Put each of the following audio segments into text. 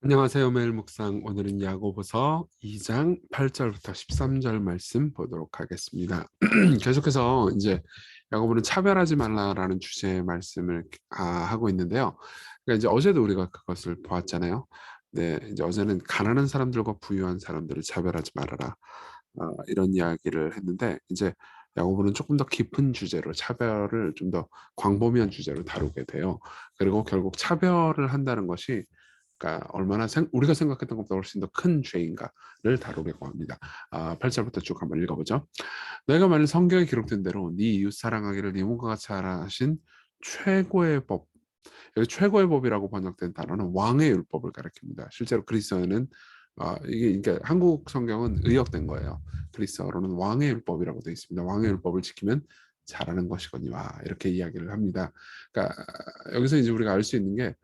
안녕하세요. 매일 묵상. 오늘은 야고보서 2장 8절부터 13절 말씀 보도록 하겠습니다. 계속해서 이제 야고보는 차별하지 말라라는 주제의 말씀을 하고 있는데요. 그러니까 이제 어제도 우리가 그것을 보았잖아요. 네, 이제 어제는 가난한 사람들과 부유한 사람들을 차별하지 말아라. 이런 이야기를 했는데 이제 야고보는 조금 더 깊은 주제로 차별을 좀 더 광범위한 주제로 다루게 돼요. 그리고 결국 차별을 한다는 것이 그러니까 얼마나 우리가 생각했던 것보다 훨씬 더 큰 죄인가를 다루려고 합니다. 8절부터 쭉 한번 읽어보죠. 너희가 만일 성경에 기록된 대로 네 이웃 사랑하기를 네 몸과 같이 하라 하신 최고의 법, 여기 최고의 법이라고 번역된 단어는 왕의 율법을 가리킵니다. 실제로 그리스어는 이게 그러니까 한국 성경은 의역된 거예요. 그리스어로는 왕의 율법이라고 되어 있습니다. 왕의 율법을 지키면 잘하는 것이거니와 이렇게 이야기를 합니다. 그러니까 여기서 이제 우리가 알 수 있는 게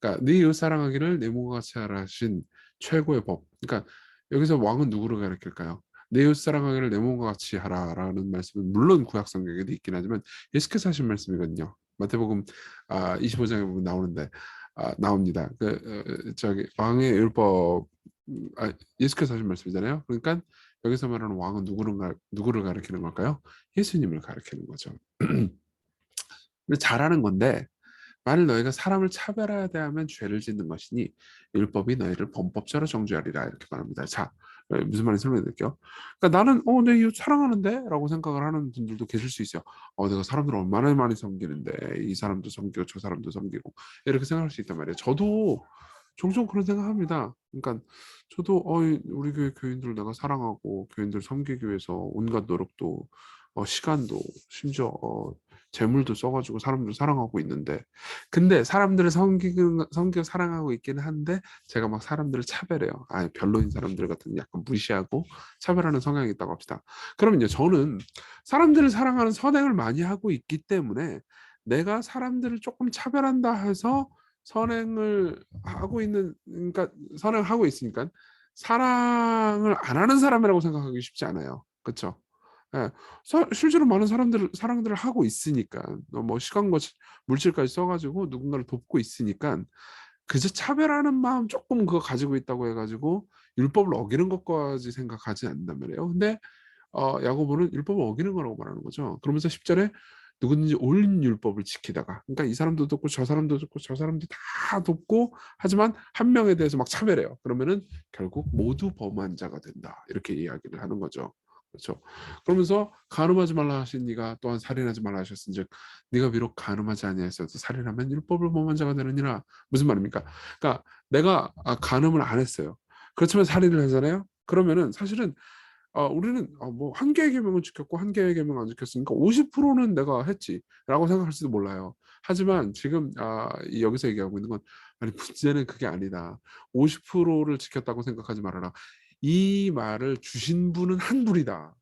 그러니까 네 이웃 사랑하기를 내 몸과 같이 하라 하신 최고의 법. 그러니까 여기서 왕은 누구를 가리킬까요? 내 이웃 사랑하기를 내 몸과 같이 하라라는 말씀은 물론 구약 성경에도 있긴 하지만 예수께서 하신 말씀이거든요. 마태복음 25장에 보면 나오는데 나옵니다. 저기 왕의 율법 예수께서 하신 말씀이잖아요. 그러니까 여기서 말하는 왕은 누구를 가리키는 걸까요? 예수님을 가리키는 거죠. 근데 잘하는 건데 만일 너희가 사람을 차별하여야 하면 죄를 짓는 것이니 율법이 너희를 범법자로 정죄하리라 이렇게 말합니다. 자, 무슨 말인지 설명해 드릴게요. 그러니까 나는 내 이웃 사랑하는데 라고 생각을 하는 분들도 계실 수 있어요. 내가 사람들을 얼마나 많이 섬기는데 이 사람도 섬기고 저 사람도 섬기고 이렇게 생각할 수 있단 말이에요. 저도 종종 그런 생각합니다. 그러니까 저도 우리 교회 교인들 내가 사랑하고 교인들 섬기기 위해서 온갖 노력도 시간도 심지어 재물도 써가지고 사람들 사랑하고 있는데 근데 사람들을 섬기고 사랑하고 있기는 한데 제가 막 사람들을 차별해요. 별로인 사람들 같은 약간 무시하고 차별하는 성향이 있다고 합시다. 그러면요, 저는 사람들을 사랑하는 선행을 많이 하고 있기 때문에 내가 사람들을 조금 차별한다 해서 선행을 하고 있는, 그러니까 선행을 하고 있으니까 사랑을 안 하는 사람이라고 생각하기 쉽지 않아요. 그렇죠? 예, 실제로 많은 사랑들을 하고 있으니까 뭐 시간과 물질까지 써가지고 누군가를 돕고 있으니까 그저 차별하는 마음 조금 그거 가지고 있다고 해가지고 율법을 어기는 것까지 생각하지 않는단 말이에요. 근데 야고보는 율법을 어기는 거라고 말하는 거죠. 그러면서 10절에 누구든지 옳은 율법을 지키다가 그러니까 이 사람도 돕고 저 사람도 돕고 저 사람도 다 돕고 하지만 한 명에 대해서 막 차별해요. 그러면은 결국 모두 범한 자가 된다. 이렇게 이야기를 하는 거죠. 그렇죠. 그러면서 간음하지 말라 하신 네가 또한 살인하지 말라 하셨은즉 네가 비록 간음하지 아니하였어도 살인하면 율법을 범한 자가 되느니라. 무슨 말입니까? 그러니까 내가 간음을 안 했어요. 그렇지만 살인을 하잖아요. 그러면은 사실은 우리는 뭐 한 개의 계명은 지켰고 한 개의 계명은 안 지켰으니까 50%는 내가 했지라고 생각할지도 몰라요. 하지만 지금 여기서 얘기하고 있는 건 아니 문제는 그게 아니다. 50%를 지켰다고 생각하지 말아라. 이 말을 주신 분은 한 분이다.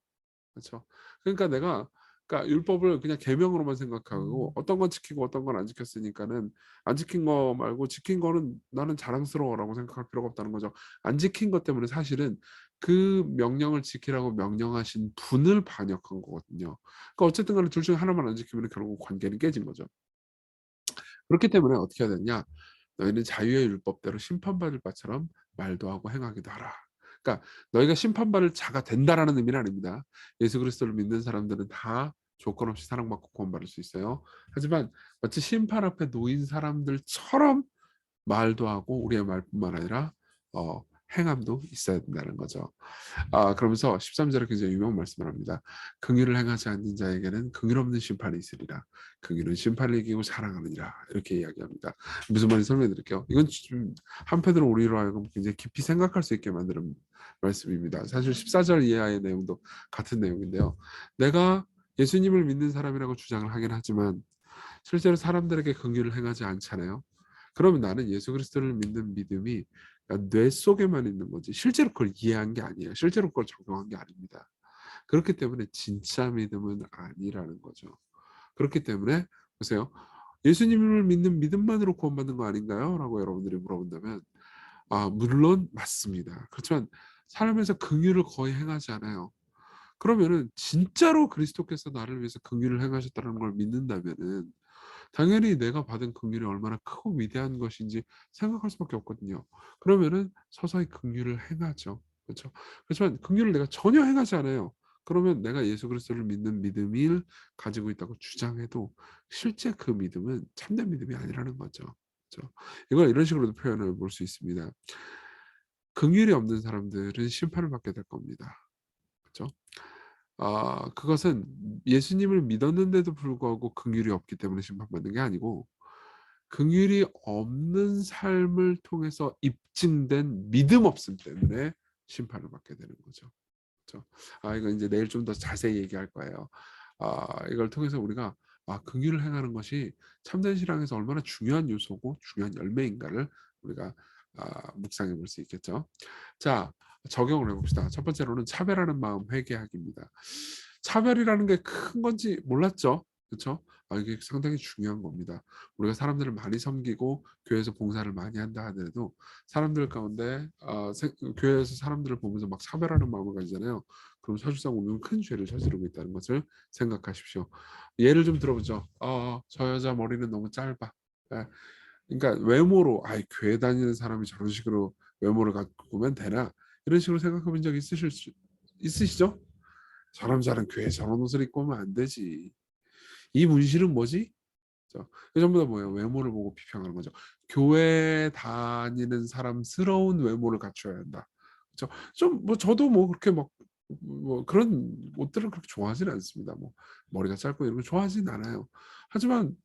그렇죠? 그러니까 내가 그러니까 율법을 그냥 계명으로만 생각하고 어떤 건 지키고 어떤 건 안 지켰으니까는 안 지킨 거 말고 지킨 거는 나는 자랑스러워라고 생각할 필요가 없다는 거죠. 안 지킨 것 때문에 사실은 그 명령을 지키라고 명령하신 분을 반역한 거거든요. 그러니까 어쨌든 간에 둘 중에 하나만 안 지키면 결국 관계는 깨진 거죠. 그렇기 때문에 어떻게 해야 되냐? 너희는 자유의 율법대로 심판받을 바처럼 말도 하고 행하기도 하라. 그러니까 너희가 심판받을 자가 된다라는 의미는 아닙니다. 예수 그리스도를 믿는 사람들은 다 조건 없이 사랑받고 구원받을 수 있어요. 하지만 마치 심판 앞에 놓인 사람들처럼 말도 하고 우리의 말뿐만 아니라 어, 행함도 있어야 된다는 거죠. 그러면서 13절에 굉장히 유명한 말씀을 합니다. 긍휼을 행하지 않는 자에게는 긍휼 없는 심판이 있으리라. 긍휼은 심판을 이기고 사랑하느니라. 이렇게 이야기합니다. 무슨 말인지 설명해 드릴게요. 이건 좀 한편으로 우리로 하여금 굉장히 깊이 생각할 수 있게 만드는 말씀입니다. 사실 14절 이하의 내용도 같은 내용인데요. 내가 예수님을 믿는 사람이라고 주장을 하긴 하지만 실제로 사람들에게 긍휼을 행하지 않잖아요. 그러면 나는 예수 그리스도를 믿는 믿음이 뇌 속에만 있는 거지 실제로 그걸 이해한 게 아니에요. 실제로 그걸 적용한 게 아닙니다. 그렇기 때문에 진짜 믿음은 아니라는 거죠. 그렇기 때문에 보세요. 예수님을 믿는 믿음만으로 구원받는 거 아닌가요? 라고 여러분들이 물어본다면 물론 맞습니다. 그렇지만 삶에서 긍휼을 거의 행하지 않아요. 그러면은 진짜로 그리스도께서 나를 위해서 긍휼을 행하셨다는 걸 믿는다면은 당연히 내가 받은 긍휼이 얼마나 크고 위대한 것인지 생각할 수밖에 없거든요. 그러면은 서서히 긍휼을 행하죠. 그렇죠? 그렇지만 긍휼을 내가 전혀 행하지 않아요. 그러면 내가 예수 그리스도를 믿는 믿음을 가지고 있다고 주장해도 실제 그 믿음은 참된 믿음이 아니라는 거죠. 그렇죠? 이걸 이런 식으로도 표현을 볼 수 있습니다. 긍휼이 없는 사람들은 심판을 받게 될 겁니다. 그렇죠? 그것은 예수님을 믿었는데도 불구하고 긍휼이 없기 때문에 심판받는 게 아니고 긍휼이 없는 삶을 통해서 입증된 믿음 없음 때문에 심판을 받게 되는 거죠. 그렇죠? 이거 이제 내일 좀 더 자세히 얘기할 거예요. 이걸 통해서 우리가 긍휼을 행하는 것이 참된 신앙에서 얼마나 중요한 요소고 중요한 열매인가를 우리가 묵상해 볼 수 있겠죠. 자, 적용을 해봅시다. 첫 번째로는 차별하는 마음 회개하기입니다. 차별이라는 게 큰 건지 몰랐죠. 그렇죠? 이게 상당히 중요한 겁니다. 우리가 사람들을 많이 섬기고 교회에서 봉사를 많이 한다 하더라도 사람들 가운데 교회에서 사람들을 보면서 막 차별하는 마음을 가지잖아요. 그럼 사실상 우리는 큰 죄를 저지르고 있다는 것을 생각하십시오. 예를 좀 들어보죠. 저 여자 머리는 너무 짧아. 예, 그러니까 외모로 교회 다니는 사람이 저런 식으로 외모를 가꾸면 되나 이런 식으로 생각해 본 적 있으시죠? 저 남자는 교회 저런 옷을 입고 오면 안 되지. 이 문신은 뭐지? 전부 다 뭐예요? 외모를 보고 비평하는 거죠. 교회 다니는 사람스러운 외모를 갖춰야 한다. 그렇죠? 좀 뭐 저도 뭐 그렇게 막 뭐 그런 옷들을 그렇게 좋아하지는 않습니다. 뭐 머리가 짧고 이런 거 좋아하진 않아요. 하지만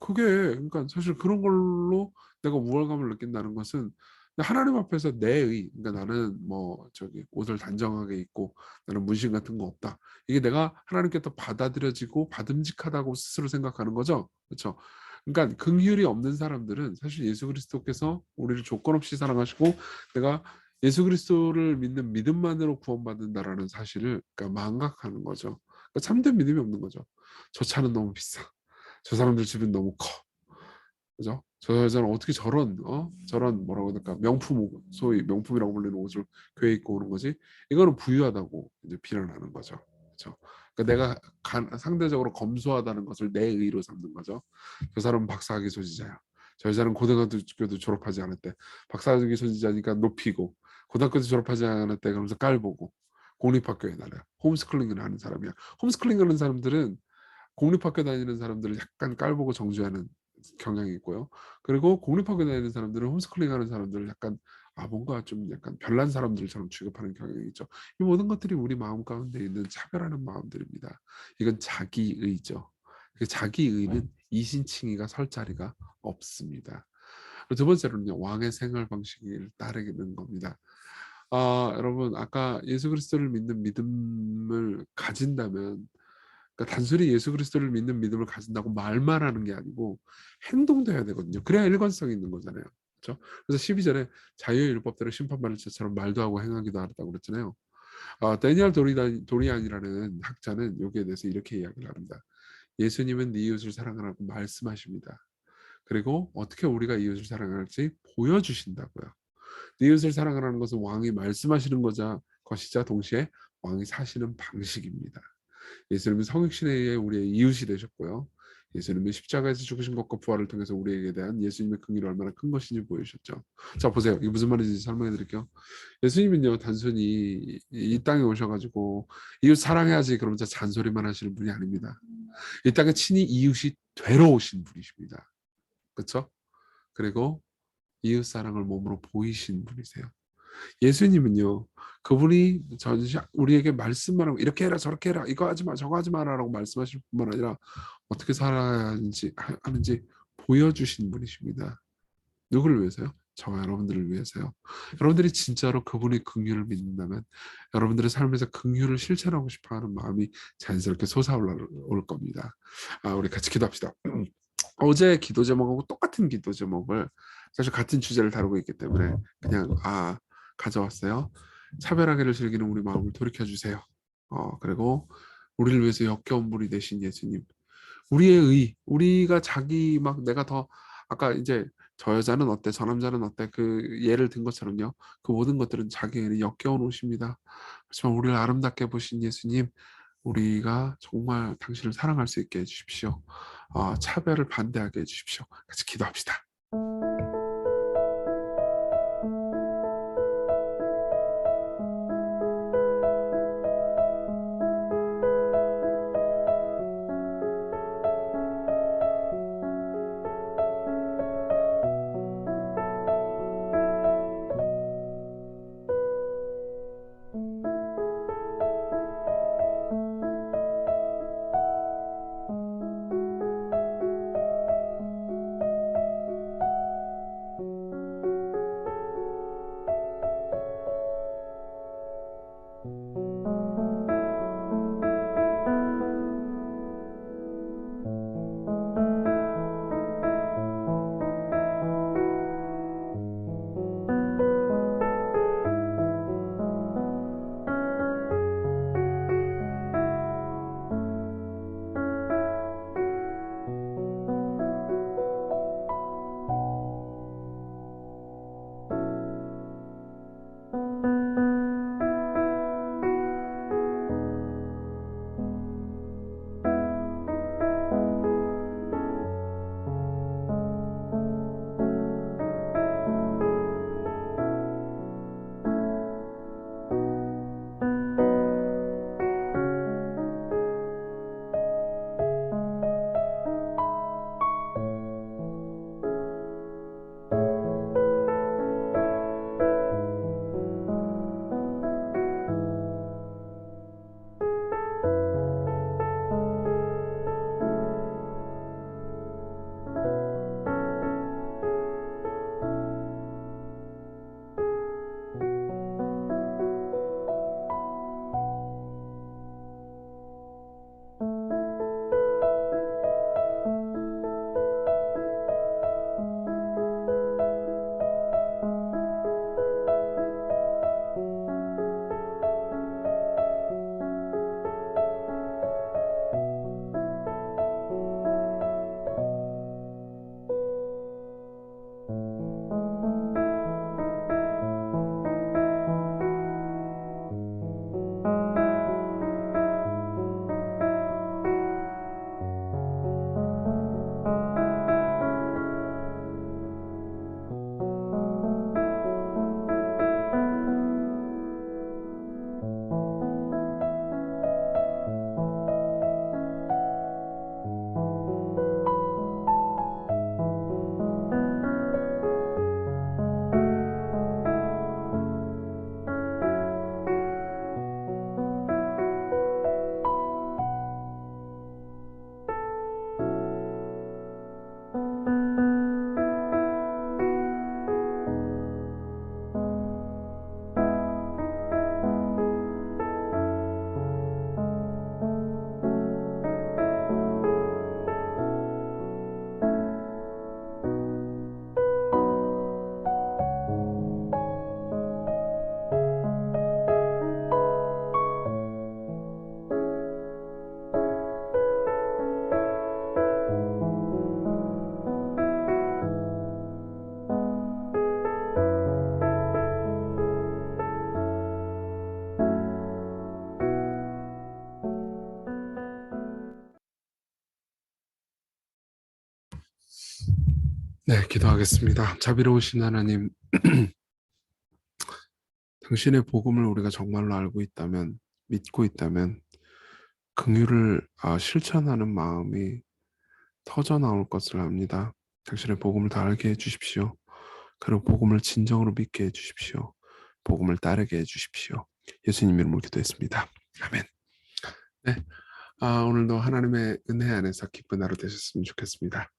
그게 그러니까 사실 그런 걸로 내가 우월감을 느낀다는 것은 하나님 앞에서 그러니까 나는 뭐 저기 옷을 단정하게 입고 나는 문신 같은 거 없다. 이게 내가 하나님께 또 받아들여지고 받음직하다고 스스로 생각하는 거죠. 그렇죠? 그러니까 긍휼이 없는 사람들은 사실 예수 그리스도께서 우리를 조건 없이 사랑하시고 내가 예수 그리스도를 믿는 믿음만으로 구원받는다라는 사실을 그러니까 망각하는 거죠. 그러니까 참된 믿음이 없는 거죠. 저 차는 너무 비싸. 저 사람들 집은 너무 커. 그죠? 저 여자는 어떻게 저런 뭐라고 해야 될까? 소위 명품이라고 불리는 옷을 교회 입고 오는 거지? 이거는 부유하다고 이제 비난하는 거죠. 그렇죠? 그러니까 내가 상대적으로 검소하다는 것을 내 의로 삼는 거죠. 저 사람은 박사학위 소지자야. 저 여자는 고등학교도 졸업하지 않았대. 박사학위 소지자니까 높이고 고등학교도 졸업하지 않았대 그러면서 깔보고 공립학교에 나가 홈스쿨링을 하는 사람이야. 홈스쿨링 하는 사람들은 공립학교 다니는 사람들을 약간 깔보고 정죄하는 경향이 있고요. 그리고 공립학교 다니는 사람들은 홈스쿨링 하는 사람들을 약간 뭔가 좀 약간 별난 사람들처럼 취급하는 경향이 있죠. 이 모든 것들이 우리 마음 가운데 있는 차별하는 마음들입니다. 이건 자기의죠. 그 자기의는 이신칭의가 설 자리가 없습니다. 두 번째로는요, 왕의 생활 방식을 따르는 겁니다. 여러분 아까 예수 그리스도를 믿는 믿음을 가진다면 그러니까 단순히 예수 그리스도를 믿는 믿음을 가진다고 말만 하는 게 아니고 행동도 해야 되거든요. 그래야 일관성이 있는 거잖아요. 그렇죠? 그래서 12절에 자유의 율법대로 심판받을 자처럼 말도 하고 행하기도 하다고 그랬잖아요. 데니얼 도리안이라는 학자는 여기에 대해서 이렇게 이야기를 합니다. 예수님은 네 이웃을 사랑하라고 말씀하십니다. 그리고 어떻게 우리가 이웃을 사랑할지 보여주신다고요. 네 이웃을 사랑하라는 것은 왕이 말씀하시는 것이자 동시에 왕이 사시는 방식입니다. 예수님은 성육신에 의해 우리의 이웃이 되셨고요. 예수님은 십자가에서 죽으신 것과 부활을 통해서 우리에게 대한 예수님의 긍휼이 얼마나 큰 것인지 보여주셨죠. 자 보세요. 이게 무슨 말인지 설명해 드릴게요. 예수님은요 단순히 이 땅에 오셔가지고 이웃 사랑해야지 그러면서 잔소리만 하시는 분이 아닙니다. 이 땅에 친히 이웃이 되러 오신 분이십니다. 그렇죠? 그리고 이웃 사랑을 몸으로 보이신 분이세요. 예수님은요, 그분이 우리에게 말씀만 하고 이렇게 해라 저렇게 해라 이거 하지 마 저거 하지 마라라고 말씀하실 뿐만 아니라 어떻게 살아야 하는지 보여주신 분이십니다. 누구를 위해서요? 저와 여러분들을 위해서요. 여러분들이 진짜로 그분의 긍휼을 믿는다면 여러분들의 삶에서 긍휼을 실천하고 싶어하는 마음이 자연스럽게 솟아올 겁니다. 우리 같이 기도합시다. 어제 기도 제목하고 똑같은 기도 제목을 사실 같은 주제를 다루고 있기 때문에 그냥 가져왔어요. 차별하기를 즐기는 우리 마음을 돌이켜 주세요. 그리고 우리를 위해서 역겨운 분이 되신 예수님. 우리가 자기 막 내가 더 아까 이제 저 여자는 어때, 저 남자는 어때 그 예를 든 것처럼요. 그 모든 것들은 자기에는 역겨운 옷입니다. 그렇지만 우리를 아름답게 보신 예수님, 우리가 정말 당신을 사랑할 수 있게 해주십시오. 차별을 반대하게 해주십시오. 같이 기도합시다. 네, 기도하겠습니다. 자비로우신 하나님, 당신의 복음을 우리가 정말로 알고 있다면, 믿고 있다면, 긍휼을 실천하는 마음이 터져 나올 것을 압니다. 당신의 복음을 다 알게 해주십시오. 그리고 복음을 진정으로 믿게 해주십시오. 복음을 따르게 해주십시오. 예수님 이름으로 기도했습니다. 아멘. 네, 오늘도 하나님의 은혜 안에서 기쁜 하루 되셨으면 좋겠습니다.